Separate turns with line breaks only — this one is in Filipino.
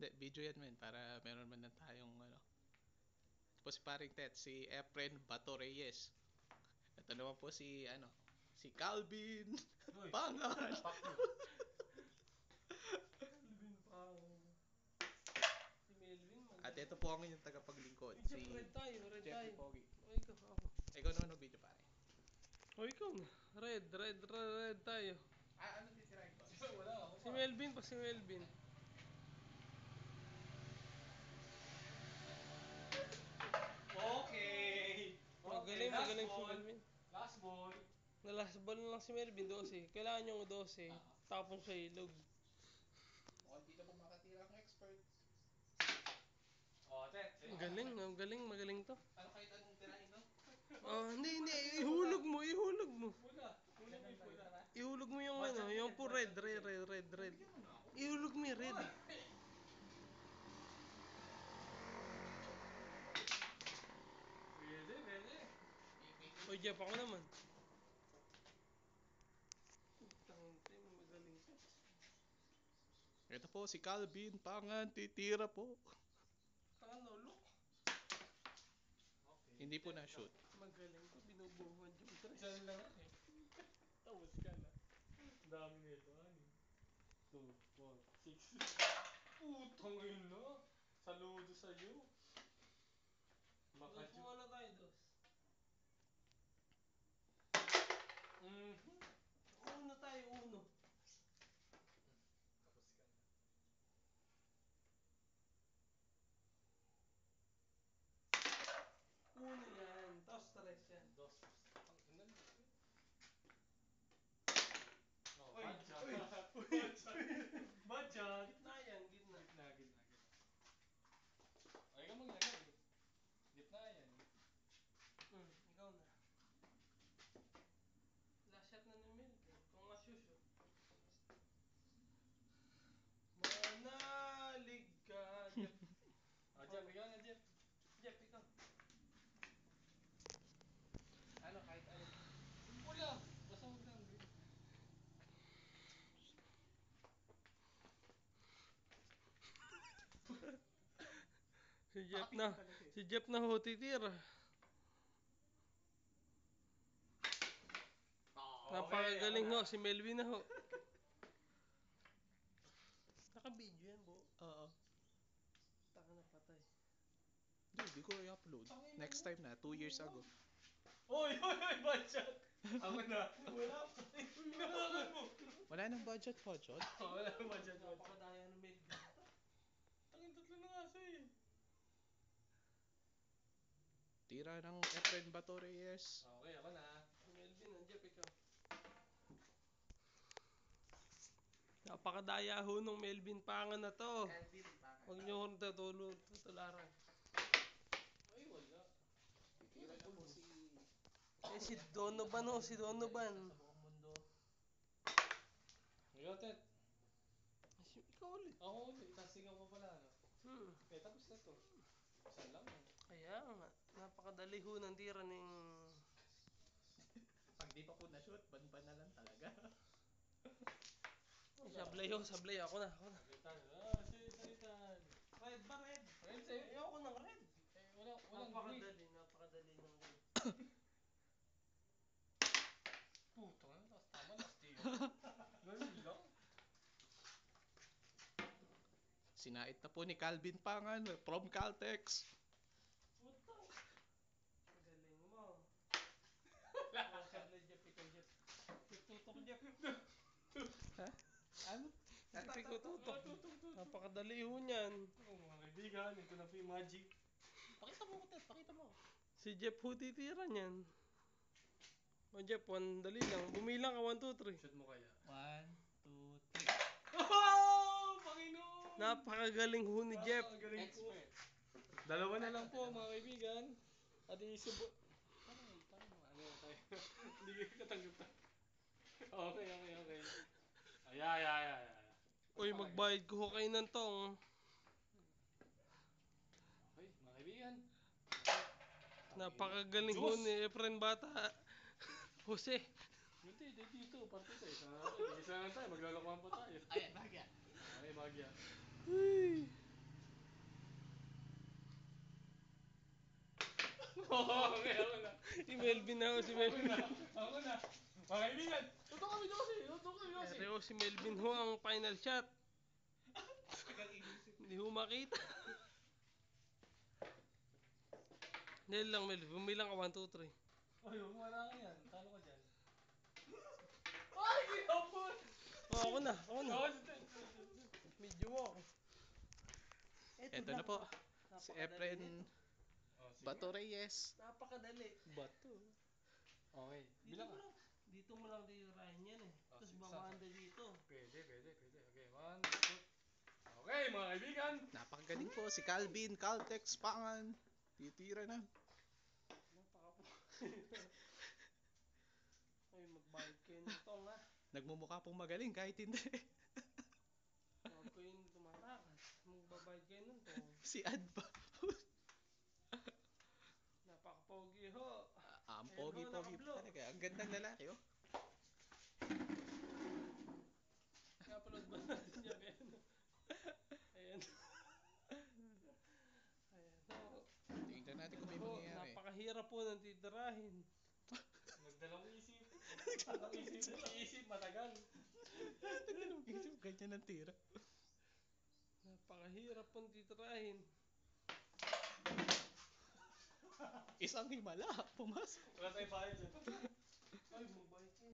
Hindi, video yan men, para meron man na tayong ano. Ito po si paring Tet, si Efren Bato Reyes. Ito naman po si ano, si Calvin
Uy,
Pangan.
fuck you.
Melvin pa. Si Melvin,
At
magaling.
ito po ang inyong tagapaglingkod,
Uy, Jeff,
si
red tayo, red
Jeffrey
tayo.
Pogi.
O, ikaw, ako.
Ikaw naman ang video pare.
O, ikaw na. Red tayo.
Ah, ano titirahin ko?
Wala ako
Si
pa.
Melvin pa, si Melvin.
Okay. Okay, last
Magaling si
ball.
Melvin.
Last ball.
Na last ball na lang si Melvin, 12. Kailangan yung 12.
Ah.
Tapon sa ilog.
Mukhang di ka pa makatira ang expert.
Oh, Tet.
Magaling to.
Ano kahit anong tirahin, no?
Oh, hindi. Ihulog mo.
Pula. Pula may pula.
Ihulog mo yung
Budget
ano,
yan,
yung po
budget
red.
Bigyan mo na ako.
Ihulog mo yung red.
Pwede.
O, Jeff, ako naman. Tangin, magaling ka.
Ito po si Calvin Pangan, titira po.
Tangan na ulo.
Okay.
Hindi po na-shoot.
Magaling to, binubuhuan yung tres.
Diyan lang eh. Tapos ka na. Ang dami nito. 2, 4, 6. Putang ina. Saludo sa'yo.
Dos mo na tayo, dos.
Mhm.
Uno tayo, uno.
Tapos ka na.
Uno yan, tapos tres yan.
Dos. Ang ina mo. No,
Uy,
badjak.
uy,
Badjak.
Gitna yan, gitna.
Gitna. Ay, ka maglagay. Gitna yan.
Ikaw na. Last shot na ni Melvin. Kung masyushoot. Manalig ka, Jeff.
Ah, Jeff, ikaw na, Jeff.
Jeff, ikaw.
Ano kahit alin.
Pula. Basta huwag lang.
Si Jeff na ho titira. Napakagaling ho, si Melvin na ho. Naka-video yan, bo.
Oo.
Taka na patay.
Hindi ko i-upload. Next time na, 2 years ago.
Oy, badjak. Ako na.
Wala pa. Inawakan mo.
Wala nang budget.
Wala akong badjak.
Napakadaya ng Melvin.
Tangin, tatlo na nga siya eh.
Tira ng Efren Bato Reyes.
Okay, ako na.
Si Melvin, Jeff, ikaw. Napakadaya ho nung Melvin Pangan na to.
Calvin Pangan.
Huwag nyo kong tutularan.
Ay, wala.
Titira na po si...
Si Donovan ho, si Donovan.
Sa buong mundo.
Ikaw, Tet.
Ikaw ulit.
Ako ulit. Tapos ikaw pa pala, ano? Tapos na to. Isa lang.
Kaya nga, napakadali ho ng tira ng...
Pag di pa po na-shoot, ban na lang talaga.
Sablay ako na.
Salitan. Salitan.
Red ba red?
Red sa'yo.
Ayoko ng red.
Walang
Napakadali ng red.
puto na. Tapos tama, last year. Ganun lang.
Sinait na po ni Calvin Pangan from Caltex.
Putang. Galing mo.
Wala.
Sablay Jeff, ikaw Jeff. Tutok Jeff.
Ha? Ano?
Ikaw tutok. Napakadali ho niyan.
Mga kaibigan, ito na po yung magic.
Pakita mo ko, Ted. Pakita mo.
Si Jeff ho titira niyan. O Jeff, dali lang. Bumilang ka, 1, 2, 3.
Shoot mo kaya.
1, 2, 3.
Oh! Panginoon!
Napakagaling ho ni Jeff.
Napakagaling po.
Expert.
Dalawa na lang po mga kaibigan. At isubo... Ano yan tayo? Hindi ka katanggap tayo. Okay. Ay.
Uy, magbayad ko ho kayo ng tong.
Okay, mga kaibigan.
Napakagaling ho ni Efren Bata. Jose.
Hindi dito. Parte tayo. Isa lang tayo. Maglalakuan pa tayo.
Ayan, bagya.
Okay, bagya.
Uy.
Okay, ako na.
Si Melvin na ho, si
Ako
Melvin.
na. Ako na. Mga kaibigan, totoo kami Josie. Totoo kami Josie.
Pero si Melvin ho ang final shot. Hindi ho makita. Dahil lang, Melvin. Bumilang ka 1, 2, 3.
Ay, wala ka yan. Talo ka dyan. Ay, kinapon!
Oh, ako na, ako na.
Ako,
Medyo mo ako.
Eto na po. Si Efren
Oh, sige.
Bato Reyes.
Napakadali.
Bato. Okay, bilang ka.
Dito mo lang titirahin yan eh.
Oh,
Tapos
sige,
babanda dito.
Pwede. Okay, 1, 2. Okay, mga kaibigan.
Napakagaling po si Calvin Caltex Pangan. Titira na.
Napaka Ay, magbayad kayo ng tong ha.
Nagmumukha pong magaling kahit hindi.
Huwag ko yung tumatakas. Magbabayad kayo ng tong.
Si Adva.
Napaka-pogi ho.
Ang
Ayun ho,
pogi-pogi
nakablo.
talaga. Ang gandang lalaki oh.
I-upload ba natin yan? Ayan. Ayan ho.
Tingnan natin kung may
Ayan ho,
mangyayari.
napakahirap po ng titirahin.
Nagdalawang isip. Isip, matagal.
Nagdalawang isip, ganyan ang tira.
Napakahirap pong titirahin.
Isang himala, pumasok.
Wala tayong bayad dyan.
Ay, magbayad